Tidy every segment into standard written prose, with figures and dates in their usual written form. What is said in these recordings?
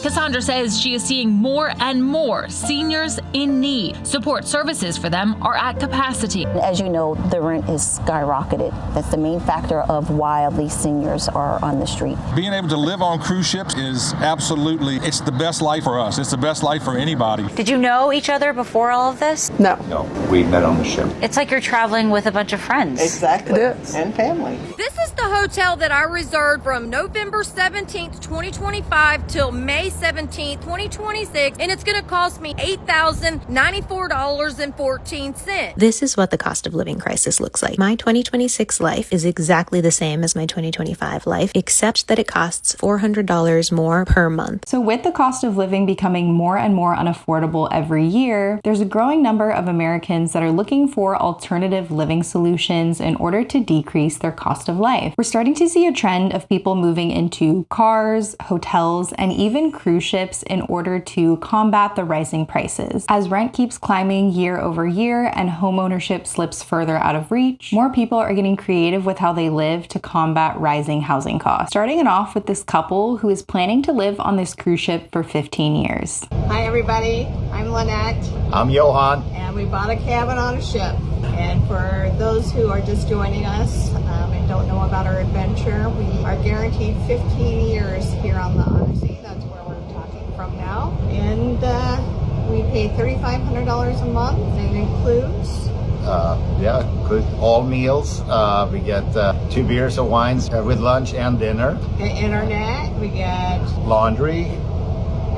Cassandra says she is seeing more and more seniors in need. Support services for them are at capacity. As you know, the rent is skyrocketed. That's the main factor of why these seniors are on the street. Being able to live on cruise ships is absolutely, it's the best life for us. It's the best life for anybody. Did you know each other before all of this? No, we met on the ship. It's like you're traveling with a bunch of friends. Exactly. And family. This is the hotel that I reserved from November 17th, 2025 till May 17th, 2026, and it's going to cost me $8,094.14. This is what the cost of living crisis looks like. My 2026 life is exactly the same as my 2025 life, except that it costs $400 more per month. So with the cost of living becoming more and more unaffordable every year, there's a growing number of Americans that are looking for alternative living solutions in order to decrease their cost of life. We're starting to see a trend of people moving into cars, hotels, and even cruise ships in order to combat the rising prices. As rent keeps climbing year over year and homeownership slips further out of reach, more people are getting creative with how they live to combat rising housing costs. Starting it off with this couple who is planning to live on this cruise ship for 15 years. Hi everybody, I'm Lynette. I'm Johan. And we bought a cabin on a ship. And for those who are just joining us and don't know about our adventure, we are guaranteed 15 years here on the Odyssey. That's where we're talking from now. And we pay $3,500 a month, and it includes Includes all meals. We get 2 beers or wines with lunch and dinner. the internet, we get Laundry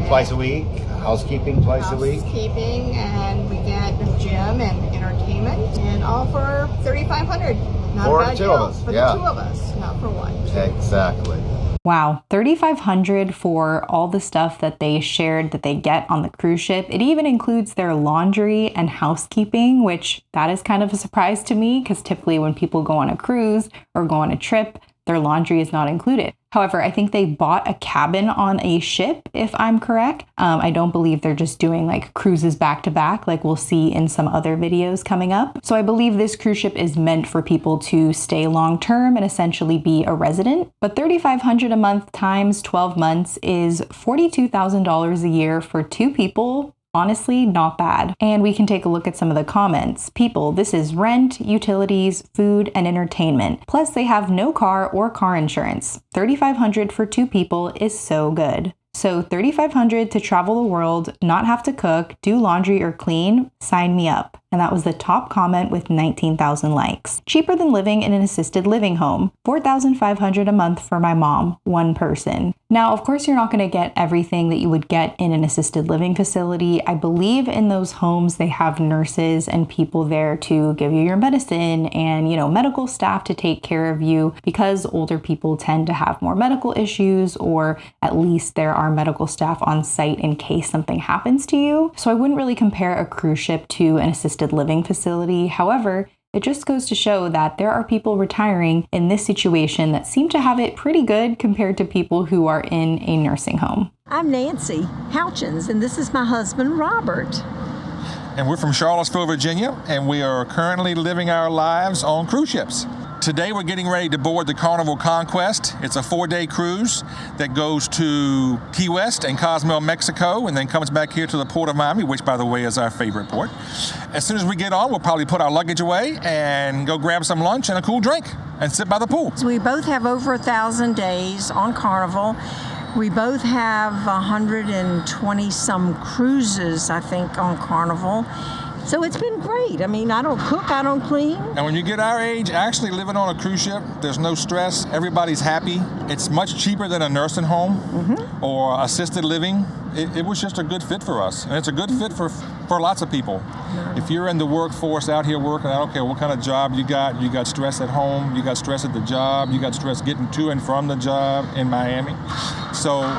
twice a week. Housekeeping twice a week. housekeeping, and we get the gym and entertainment, and all for $3,500. Not For a bad the two deal. of us, For yeah. the two of us, not for one. Exactly. Wow, $3,500 for all the stuff that they shared that they get on the cruise ship. It even includes their laundry and housekeeping, which that is kind of a surprise to me because typically when people go on a cruise or go on a trip, their laundry is not included. However, I think they bought a cabin on a ship, if I'm correct. I don't believe they're just doing like cruises back to back like we'll see in some other videos coming up. So I believe this cruise ship is meant for people to stay long term and essentially be a resident. But $3,500 a month times 12 months is $42,000 a year for 2 people. Honestly, not bad. And we can take a look at some of the comments. People, this is rent, utilities, food, and entertainment. Plus, they have no car or car insurance. $3,500 for 2 people is so good. So $3,500 to travel the world, not have to cook, do laundry or clean, sign me up. And that was the top comment with 19,000 likes. Cheaper than living in an assisted living home. $4,500 a month for my mom, 1 person. Now, of course, you're not going to get everything that you would get in an assisted living facility. I believe in those homes, they have nurses and people there to give you your medicine and, medical staff to take care of you because older people tend to have more medical issues, or at least there are medical staff on site in case something happens to you. So I wouldn't really compare a cruise ship to an assisted living facility. However, it just goes to show that there are people retiring in this situation that seem to have it pretty good compared to people who are in a nursing home. I'm Nancy Houchins, and this is my husband, Robert. And we're from Charlottesville, Virginia, and we are currently living our lives on cruise ships. Today we're getting ready to board the Carnival Conquest. It's a 4-day cruise that goes to Key West and Cozumel, Mexico, and then comes back here to the Port of Miami, which, by the way, is our favorite port. As soon as we get on, we'll probably put our luggage away and go grab some lunch and a cool drink and sit by the pool. We both have over 1,000 days on Carnival. We both have 120 some cruises, I think, on Carnival. So it's been great. I mean, I don't cook, I don't clean. And when you get our age, actually living on a cruise ship, there's no stress. Everybody's happy. It's much cheaper than a nursing home or assisted living. It was just a good fit for us. And it's a good fit for lots of people. If you're in the workforce out here working, I don't care what kind of job you got stress at home, you got stress at the job, you got stress getting to and from the job in Miami. So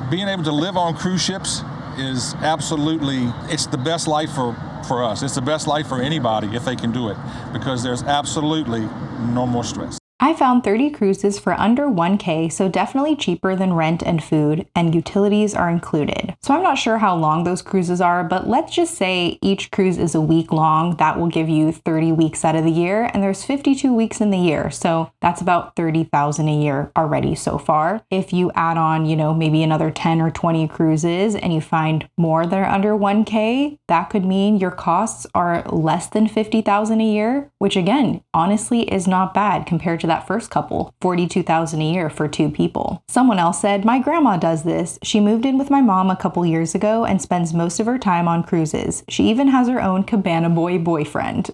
being able to live on cruise ships is absolutely, it's the best life for us. It's the best life for anybody if they can do it, because there's absolutely no more stress. I found 30 cruises for under 1K, so definitely cheaper than rent and food, and utilities are included. So I'm not sure how long those cruises are, but let's just say each cruise is a week long. That will give you 30 weeks out of the year, and there's 52 weeks in the year, so that's about $30,000 a year already so far. If you add on, maybe another 10 or 20 cruises and you find more that are under 1K, that could mean your costs are less than $50,000 a year, which again, honestly is not bad compared to that first couple, $42,000 a year for 2 people. Someone else said, my grandma does this. She moved in with my mom a couple years ago and spends most of her time on cruises. She even has her own cabana boy boyfriend.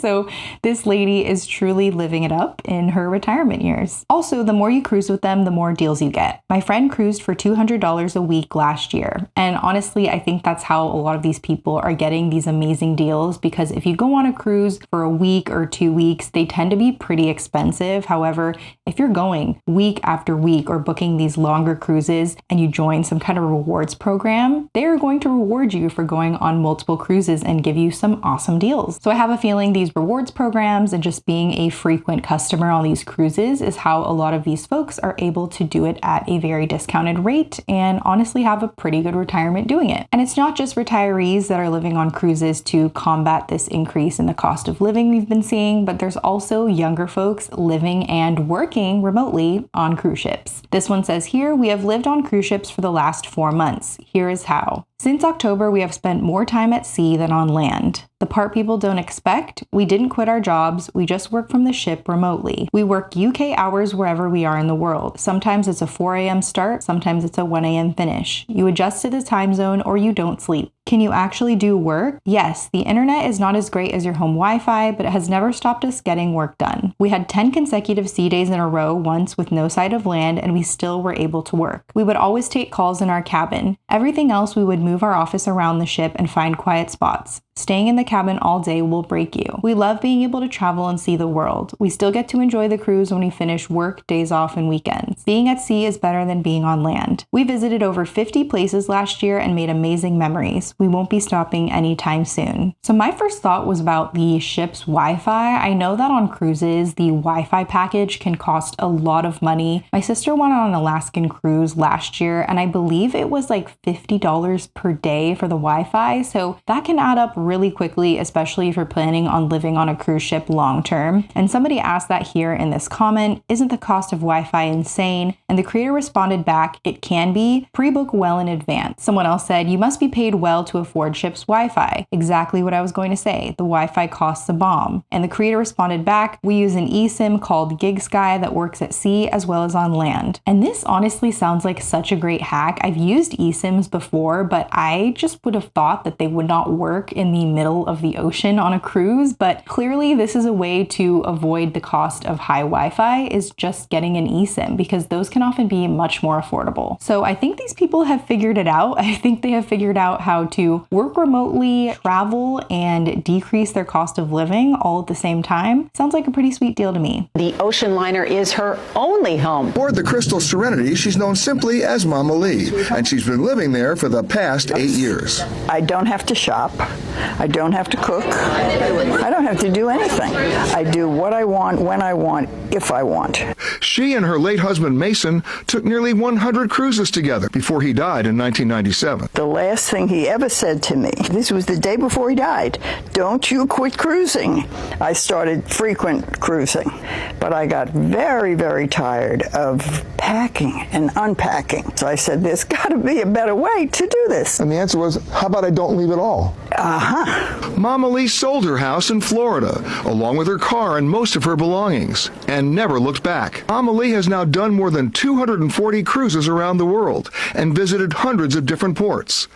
So this lady is truly living it up in her retirement years. Also, the more you cruise with them, the more deals you get. My friend cruised for $200 a week last year. And honestly, I think that's how a lot of these people are getting these amazing deals, because if you go on a cruise for a week or 2 weeks, they tend to be pretty expensive. However, if you're going week after week or booking these longer cruises and you join some kind of rewards program, they are going to reward you for going on multiple cruises and give you some awesome deals. So I have a feeling these rewards programs and just being a frequent customer on these cruises is how a lot of these folks are able to do it at a very discounted rate and honestly have a pretty good retirement doing it. And it's not just retirees that are living on cruises to combat this increase in the cost of living we've been seeing, but there's also younger folks living and working remotely on cruise ships. This one says here, we have lived on cruise ships for the last 4 months. Here is how. Since October, we have spent more time at sea than on land. The part people don't expect, we didn't quit our jobs, we just work from the ship remotely. We work UK hours wherever we are in the world. Sometimes it's a 4 a.m. start, sometimes it's a 1 a.m. finish. You adjust to the time zone or you don't sleep. Can you actually do work? Yes, the internet is not as great as your home Wi-Fi, but it has never stopped us getting work done. We had 10 consecutive sea days in a row once with no sight of land, and we still were able to work. We would always take calls in our cabin. Everything else, we would move our office around the ship and find quiet spots. Staying in the cabin all day will break you. We love being able to travel and see the world. We still get to enjoy the cruise when we finish work, days off, and weekends. Being at sea is better than being on land. We visited over 50 places last year and made amazing memories. We won't be stopping anytime soon. So my first thought was about the ship's Wi-Fi. I know that on cruises, the Wi-Fi package can cost a lot of money. My sister went on an Alaskan cruise last year, and I believe it was like $50 per day for the Wi-Fi. So that can add up really quickly, especially if you're planning on living on a cruise ship long term. And somebody asked that here in this comment, isn't the cost of Wi-Fi insane? And the creator responded back, it can be. Pre-book well in advance. Someone else said, you must be paid well to afford ship's Wi-Fi. Exactly what I was going to say. The Wi-Fi costs a bomb. And the creator responded back, we use an eSIM called GigSky that works at sea as well as on land. And this honestly sounds like such a great hack. I've used eSIMs before, but I just would have thought that they would not work in the middle of the ocean on a cruise, but clearly this is a way to avoid the cost of high Wi-Fi, is just getting an eSIM, because those can often be much more affordable. So I think these people have figured it out. I think they have figured out how to work remotely, travel, and decrease their cost of living all at the same time. Sounds like a pretty sweet deal to me. The ocean liner is her only home. Aboard the Crystal Serenity, she's known simply as Mama Lee, and she's been living there for the past 8 years. I don't have to shop. I don't have to cook. I don't have to do anything. I do what I want, when I want, if I want. She and her late husband Mason took nearly 100 cruises together before he died in 1997. The last thing he ever said to me, this was the day before he died, don't you quit cruising. I started frequent cruising, but I got very, very tired of packing and unpacking. So I said, there's got to be a better way to do this. And the answer was, how about I don't leave at all? Mama Lee sold her house in Florida, along with her car and most of her belongings, and never looked back. Mama Lee has now done more than 240 cruises around the world and visited hundreds of different ports.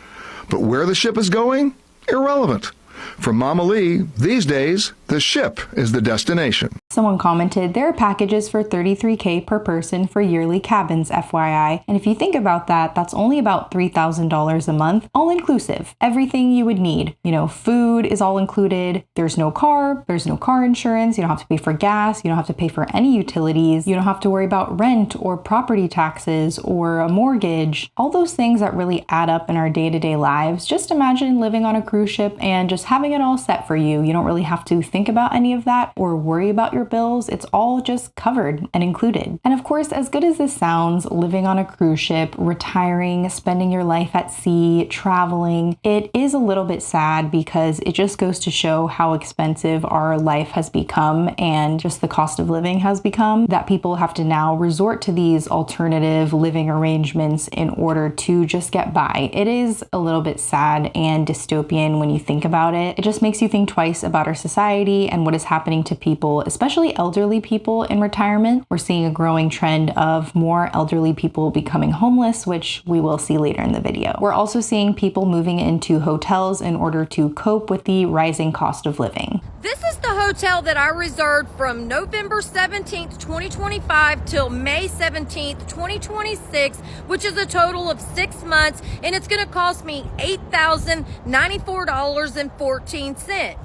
But where the ship is going? Irrelevant. For Mama Lee, these days, the ship is the destination. Someone commented, there are packages for $33K per person for yearly cabins, FYI. And if you think about that, that's only about $3,000 a month, all inclusive. Everything you would need. You know, food is all included. There's no car insurance. You don't have to pay for gas. You don't have to pay for any utilities. You don't have to worry about rent or property taxes or a mortgage. All those things that really add up in our day-to-day lives. Just imagine living on a cruise ship and just having it all set for you. You don't really have to think think about any of that or worry about your bills. It's all just covered and included. And of course, as good as this sounds, living on a cruise ship, retiring, spending your life at sea, traveling, it is a little bit sad because it just goes to show how expensive our life has become and just the cost of living has become, that people have to now resort to these alternative living arrangements in order to just get by. It is a little bit sad and dystopian when you think about it. It just makes you think twice about our society and what is happening to people, especially elderly people in retirement. We're seeing a growing trend of more elderly people becoming homeless, which we will see later in the video. We're also seeing people moving into hotels in order to cope with the rising cost of living. This is the hotel that I reserved from November 17th, 2025 till May 17th, 2026, which is a total of 6 months, and it's going to cost me $8,094.14.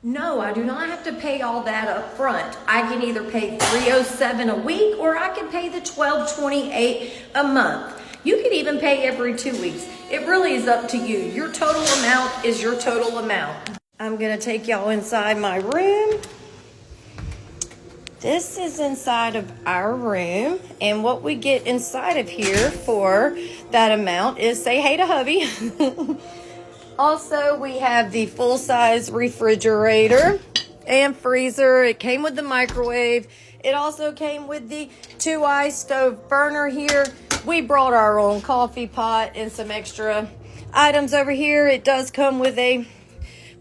No, I do not have to pay all that up front. I can either pay $307 a week or I can pay the $1228 a month. You can even pay every 2 weeks. It really is up to you. Your total amount is your total amount. I'm gonna take y'all inside my room. This is inside of our room, and what we get inside of here for that amount is say hey to hubby. Also, we have the full-size refrigerator and freezer. It came with the microwave. It also came with the 2-eye stove burner here. We brought our own coffee pot and some extra items over here. It does come with a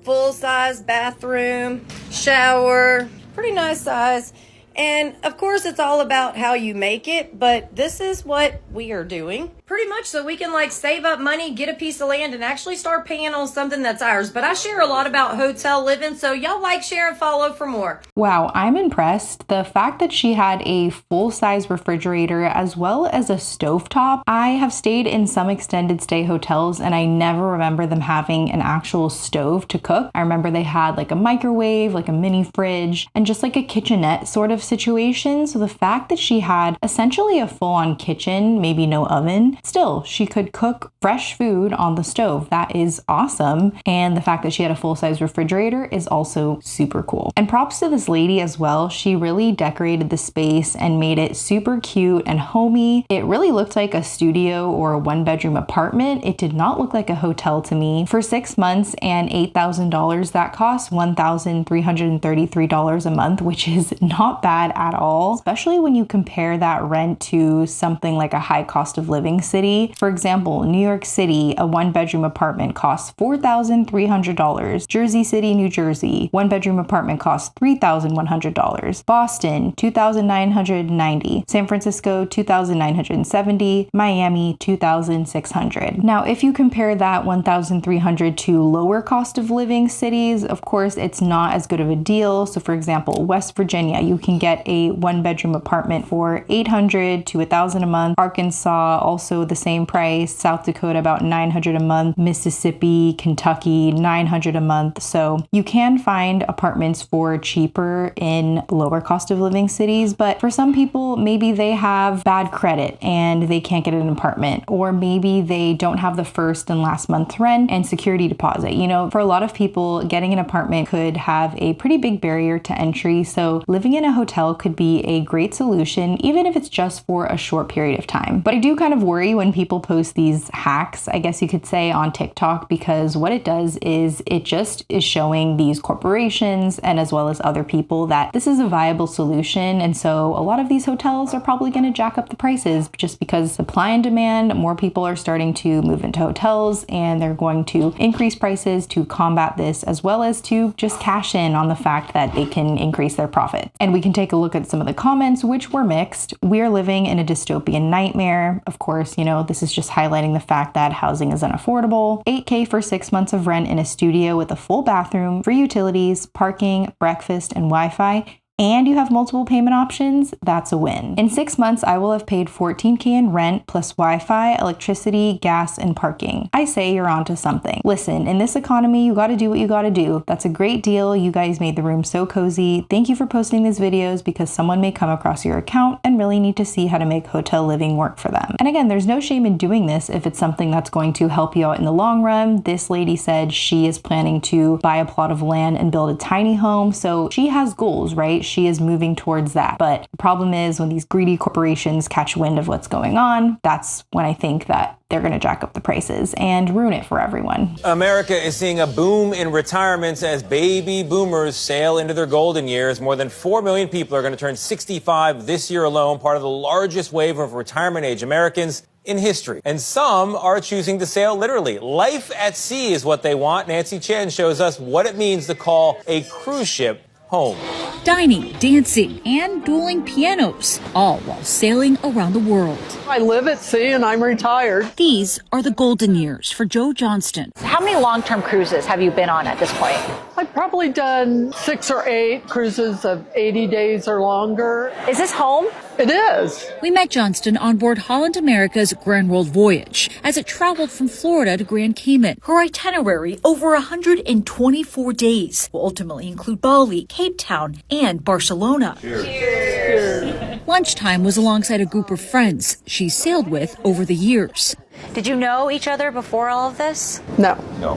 full-size bathroom, shower, pretty nice size. And of course, it's all about how you make it, but this is what we are doing. Pretty much so we can like save up money, get a piece of land, and actually start paying on something that's ours. But I share a lot about hotel living, so y'all like, share, and follow for more. Wow, I'm impressed. The fact that she had a full-size refrigerator as well as a stovetop. I have stayed in some extended stay hotels and I never remember them having an actual stove to cook. I remember they had like a microwave, like a mini fridge, and just like a kitchenette sort of situation. So the fact that she had essentially a full-on kitchen, maybe no oven, still she could cook fresh food on the stove. That is awesome. And the fact that she had a full-size refrigerator is also super cool. And props to this lady as well. She really decorated the space and made it super cute and homey. It really looked like a studio or a 1-bedroom apartment. It did not look like a hotel to me. For 6 months and $8,000, that cost $1,333 a month, which is not bad at all, especially when you compare that rent to something like a high cost of living city. For example, New York City, a 1-bedroom apartment costs $4,300. Jersey City, New Jersey, 1-bedroom apartment costs $3,100. Boston, $2,990. San Francisco, $2,970. Miami, $2,600. Now, if you compare that $1,300 to lower cost of living cities, of course, it's not as good of a deal. So for example, West Virginia, you can get a 1-bedroom apartment for $800 to $1,000 a month. Arkansas, also the same price. South Dakota, about $900 a month. Mississippi, Kentucky, $900 a month. So you can find apartments for cheaper in lower cost of living cities, but for some people, maybe they have bad credit and they can't get an apartment, or maybe they don't have the first and last month rent and security deposit. You know, for a lot of people, getting an apartment could have a pretty big barrier to entry. So living in a hotel could be a great solution, even if it's just for a short period of time. But I do kind of worry when people post these hacks, I guess you could say, on TikTok, because what it does is it just is showing these corporations and as well as other people that this is a viable solution. And so a lot of these hotels are probably going to jack up the prices just because supply and demand, more people are starting to move into hotels and they're going to increase prices to combat this, as well as to just cash in on the fact that they can increase their profit. And we can take a look at some of the comments, which were mixed. We are living in a dystopian nightmare. Of course, you know, this is just highlighting the fact that housing is unaffordable. $8K for 6 months of rent in a studio with a full bathroom, free utilities, parking, breakfast, and Wi-Fi. and you have multiple payment options, that's a win. In 6 months, I will have paid $14K in rent plus Wi-Fi, electricity, gas, and parking. I say you're onto something. Listen, in this economy, you gotta do what you gotta do. That's a great deal. You guys made the room so cozy. Thank you for posting these videos because someone may come across your account and really need to see how to make hotel living work for them. And again, there's no shame in doing this if it's something that's going to help you out in the long run. This lady said she is planning to buy a plot of land and build a tiny home. So she has goals, right? She is moving towards that. But the problem is when these greedy corporations catch wind of what's going on, that's when I think that they're going to jack up the prices and ruin it for everyone. America is seeing a boom in retirements as baby boomers sail into their golden years. More than 4 million people are going to turn 65 this year alone, part of the largest wave of retirement age Americans in history. And some are choosing to sail literally. Life at sea is what they want. Nancy Chen shows us what it means to call a cruise ship home. Dining, dancing, and dueling pianos, all while sailing around the world. I live at sea and I'm retired. These are the golden years for Joe Johnston. How many long-term cruises have you been on at this point? I've probably done 6 or 8 cruises of 80 days or longer. Is this home? It is. We met Johnston on board Holland America's Grand World Voyage as it traveled from Florida to Grand Cayman. Her itinerary, over 124 days, will ultimately include Bali, Cape Town, and Barcelona. Cheers. Cheers. Lunchtime was alongside a group of friends she sailed with over the years. Did you know each other before all of this? No. No.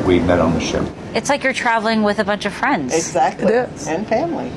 We met on the ship. It's like you're traveling with a bunch of friends. Exactly. It is. And family.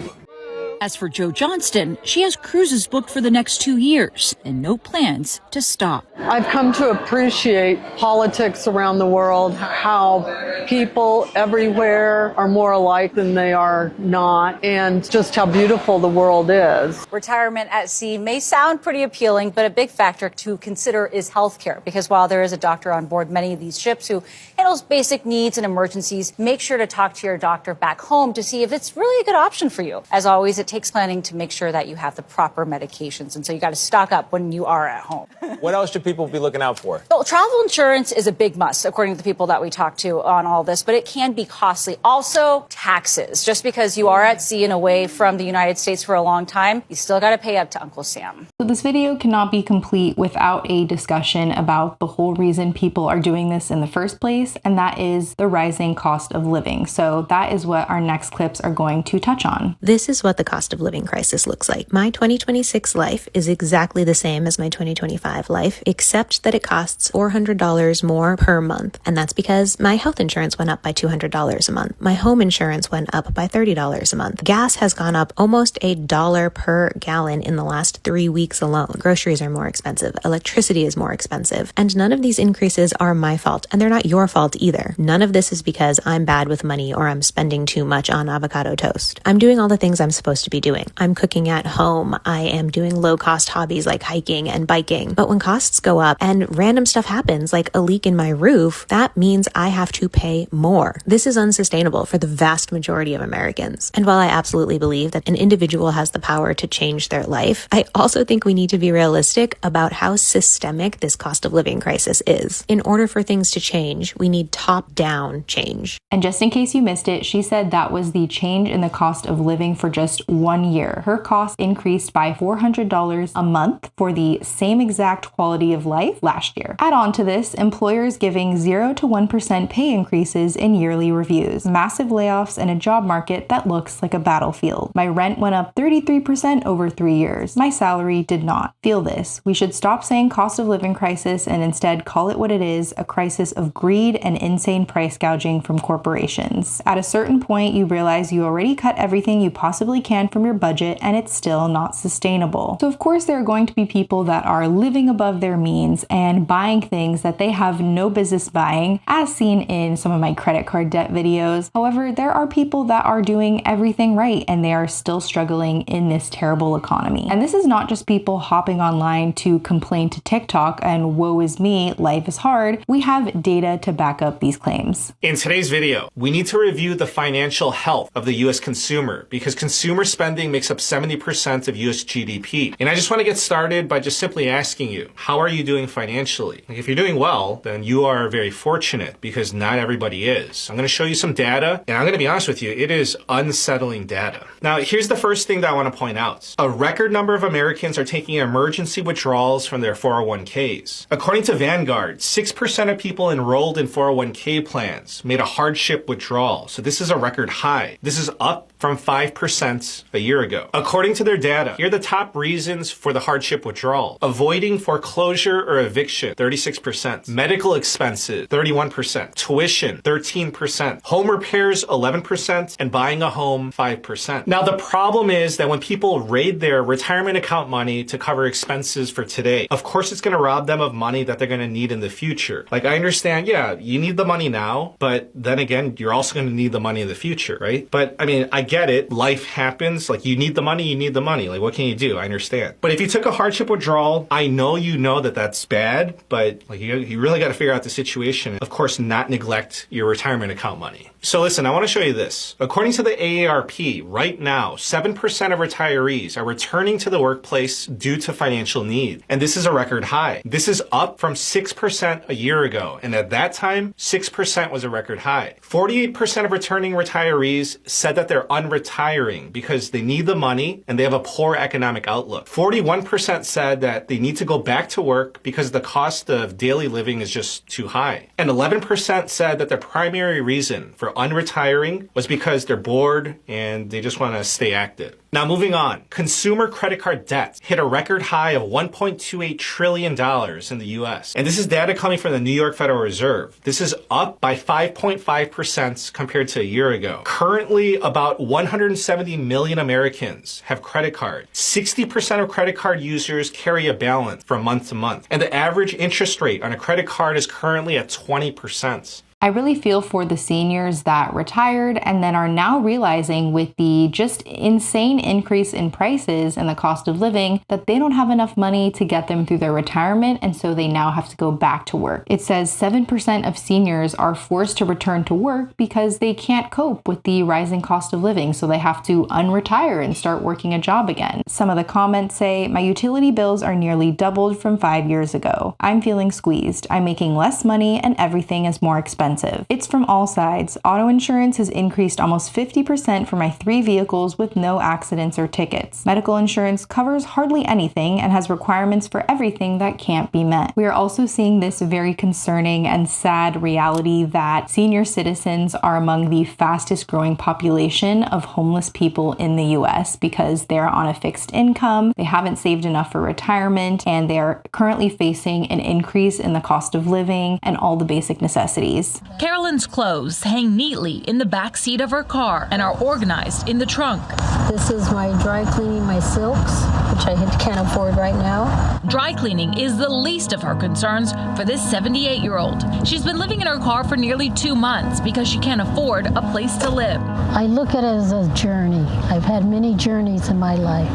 As for Joe Johnston, she has cruises booked for the next 2 years and no plans to stop. I've come to appreciate politics around the world, how people everywhere are more alike than they are not, and just how beautiful the world is. Retirement at sea may sound pretty appealing, but a big factor to consider is healthcare, because while there is a doctor on board many of these ships who handles basic needs and emergencies, make sure to talk to your doctor back home to see if it's really a good option for you. As always, it takes planning to make sure that you have the proper medications, and so you got to stock up when you are at home. What else should people be looking out for? Well, travel insurance is a big must, according to the people that we talked to on all this, but it can be costly. Also, taxes. Just because you are at sea and away from the United States for a long time, you still got to pay up to Uncle Sam. So this video cannot be complete without a discussion about the whole reason people are doing this in the first place, and that is the rising cost of living. So that is what our next clips are going to touch on. This is what the cost of living crisis looks like. My 2026 life is exactly the same as my 2025 life, except that it costs $400 more per month. And that's because my health insurance went up by $200 a month. My home insurance went up by $30 a month. Gas has gone up almost $1 per gallon in the last 3 weeks alone. Groceries are more expensive. Electricity is more expensive. And none of these increases are my fault, and they're not your fault either. None of this is because I'm bad with money or I'm spending too much on avocado toast. I'm doing all the things I'm supposed to be doing. I'm cooking at home. I am doing low-cost hobbies like hiking and biking. But when costs go up and random stuff happens, like a leak in my roof, that means I have to pay more. This is unsustainable for the vast majority of Americans. And while I absolutely believe that an individual has the power to change their life, I also think we need to be realistic about how systemic this cost of living crisis is. In order for things to change, we need top-down change. And just in case you missed it, she said that was the change in the cost of living for just 1 year. Her cost increased by $400 a month for the same exact quality of life last year. Add on to this, employers giving 0 to 1% pay increases in yearly reviews, massive layoffs, and a job market that looks like a battlefield. My rent went up 33% over 3 years. My salary did not. Feel this. We should stop saying cost of living crisis and instead call it what it is, a crisis of greed and insane price gouging from corporations. At a certain point, you realize you already cut everything you possibly can from your budget and it's still not sustainable. So of course there are going to be people that are living above their means and buying things that they have no business buying, as seen in some of my credit card debt videos. However, there are people that are doing everything right and they are still struggling in this terrible economy. And this is not just people hopping online to complain to TikTok and woe is me, life is hard. We have data to back up these claims. In today's video, we need to review the financial health of the US consumer because consumer spending spending makes up 70% of US GDP. And I just want to get started by just simply asking you, how are you doing financially? If you're doing well, then you are very fortunate because not everybody is. I'm going to show you some data, and I'm going to be honest with you, it is unsettling data. Now, here's the first thing that I want to point out. A record number of Americans are taking emergency withdrawals from their 401ks. According to Vanguard, 6% of people enrolled in 401k plans made a hardship withdrawal. So this is a record high. This is up from 5% a year ago. According to their data, here are the top reasons for the hardship withdrawal. Avoiding foreclosure or eviction, 36%. Medical expenses, 31%. Tuition, 13%. Home repairs, 11%. And buying a home, 5%. Now, the problem is that when people raid their retirement account money to cover expenses for today, of course it's going to rob them of money that they're going to need in the future. Like, I understand, yeah, you need the money now, but then again, you're also going to need the money in the future, right? But I mean, I get it. Life happens. Like, you need the money, you need the money. Like, what can you do? I understand. But if you took a hardship withdrawal, I know you know that that's bad, but like, you really got to figure out the situation. Of course, not neglect your retirement account money. So listen, I want to show you this. According to the AARP, right now, 7% of retirees are returning to the workplace due to financial need. And this is a record high. This is up from 6% a year ago. And at that time, 6% was a record high. 48% of returning retirees said that they're unretiring because they need the money and they have a poor economic outlook. 41% said that they need to go back to work because the cost of daily living is just too high. And 11% said that their primary reason for unretiring was because they're bored and they just want to stay active. Now, moving on, consumer credit card debt hit a record high of $1.28 trillion in the U.S. And this is data coming from the New York Federal Reserve. This is up by 5.5% compared to a year ago. Currently, about 170 million Americans have credit cards. 60% of credit card users carry a balance from month to month. And the average interest rate on a credit card is currently at 20%. I really feel for the seniors that retired and then are now realizing with the just insane increase in prices and the cost of living that they don't have enough money to get them through their retirement, and so they now have to go back to work. It says 7% of seniors are forced to return to work because they can't cope with the rising cost of living, so they have to unretire and start working a job again. Some of the comments say, my utility bills are nearly doubled from 5 years ago. I'm feeling squeezed. I'm making less money and everything is more expensive. It's from all sides. Auto insurance has increased almost 50% for my 3 vehicles with no accidents or tickets. Medical insurance covers hardly anything and has requirements for everything that can't be met. We are also seeing this very concerning and sad reality that senior citizens are among the fastest growing population of homeless people in the US because they're on a fixed income, they haven't saved enough for retirement, and they are currently facing an increase in the cost of living and all the basic necessities. Carolyn's clothes hang neatly in the back seat of her car and are organized in the trunk. This is my dry cleaning my silks, which I can't afford right now. Dry cleaning is the least of her concerns for this 78-year-old. She's been living in her car for nearly 2 months because she can't afford a place to live. I look at it as a journey. I've had many journeys in my life.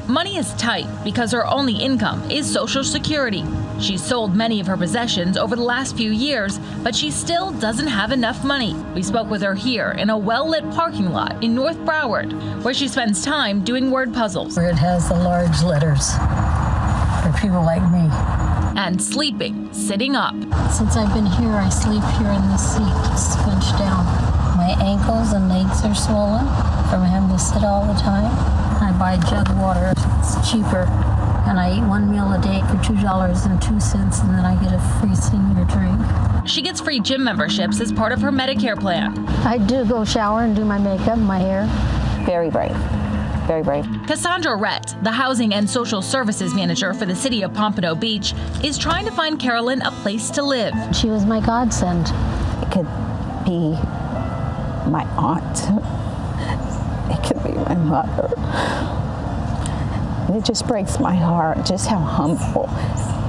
Money is tight because her only income is Social Security. She's sold many of her possessions over the last few years, but she still doesn't have enough money. We spoke with her here in a well-lit parking lot in North Broward, where she spends time doing word puzzles. Where it has the large letters for people like me. And sleeping, sitting up. Since I've been here, I sleep here in this seat, squinched down. My ankles and legs are swollen from having to sit all the time. I buy jug water, it's cheaper. And I eat 1 meal a day for $2.02, and then I get a free senior drink. She gets free gym memberships as part of her Medicare plan. I do go shower and do my makeup and my hair. Very brave. Very brave. Cassandra Rett, the Housing and Social Services Manager for the city of Pompano Beach, is trying to find Carolyn a place to live. She was my godsend. It could be my aunt. It could be my mother. It just breaks my heart just how humble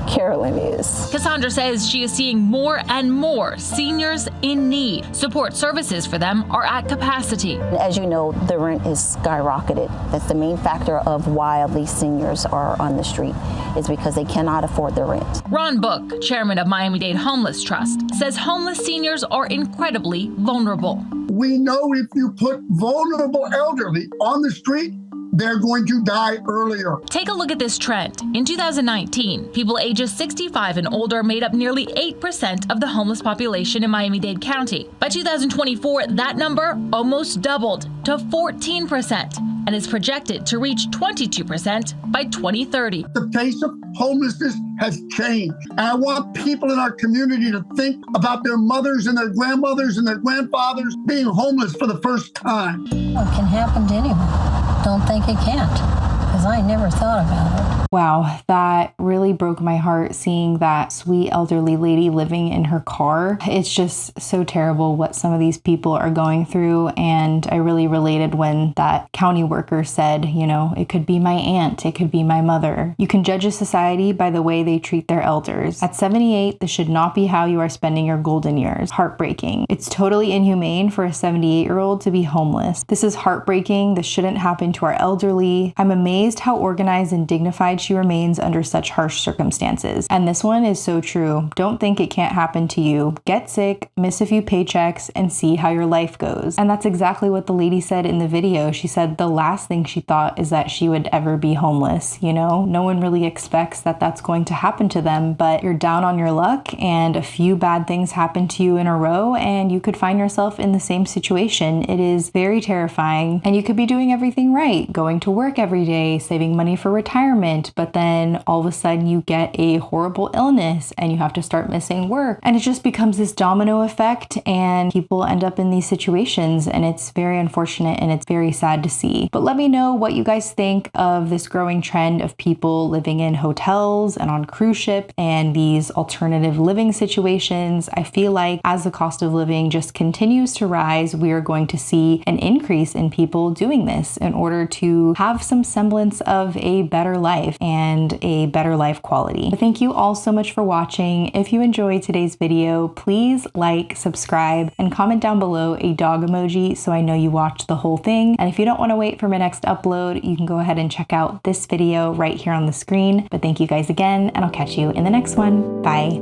Carolyn is. Cassandra says she is seeing more and more seniors in need. Support services for them are at capacity. As you know, the rent is skyrocketed. That's the main factor of why these seniors are on the street, is because they cannot afford the rent. Ron Book, chairman of Miami-Dade Homeless Trust, says homeless seniors are incredibly vulnerable. We know if you put vulnerable elderly on the street, they're going to die earlier. Take a look at this trend. In 2019, people ages 65 and older made up nearly 8% of the homeless population in Miami-Dade County. By 2024, that number almost doubled to 14% and is projected to reach 22% by 2030. The face of homelessness has changed. And I want people in our community to think about their mothers and their grandmothers and their grandfathers being homeless for the first time. Well, it can happen to anyone. Don't think it can't, because I never thought about it. Wow, that really broke my heart seeing that sweet elderly lady living in her car. It's just so terrible what some of these people are going through, and I really related when that county worker said, you know, it could be my aunt, it could be my mother. You can judge a society by the way they treat their elders. At 78, this should not be how you are spending your golden years. Heartbreaking. It's totally inhumane for a 78-year-old to be homeless. This is heartbreaking. This shouldn't happen to our elderly. I'm amazed how organized and dignified she remains under such harsh circumstances. And this one is so true. Don't think it can't happen to you. Get sick, miss a few paychecks, and see how your life goes. And that's exactly what the lady said in the video. She said the last thing she thought is that she would ever be homeless. You know, no one really expects that that's going to happen to them, but you're down on your luck and a few bad things happen to you in a row and you could find yourself in the same situation. It is very terrifying, and you could be doing everything right, going to work every day, saving money for retirement, but then all of a sudden you get a horrible illness and you have to start missing work, and it just becomes this domino effect and people end up in these situations, and it's very unfortunate and it's very sad to see. But let me know what you guys think of this growing trend of people living in hotels and on cruise ship and these alternative living situations. I feel like as the cost of living just continues to rise, we are going to see an increase in people doing this in order to have some semblance of a better life and a better life quality. But thank you all so much for watching. If you enjoyed today's video, please like, subscribe, and comment down below a dog emoji so I know you watched the whole thing. And if you don't want to wait for my next upload, you can go ahead and check out this video right here on the screen. But thank you guys again, and I'll catch you in the next one. Bye.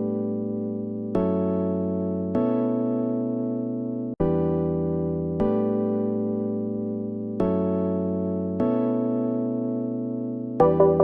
You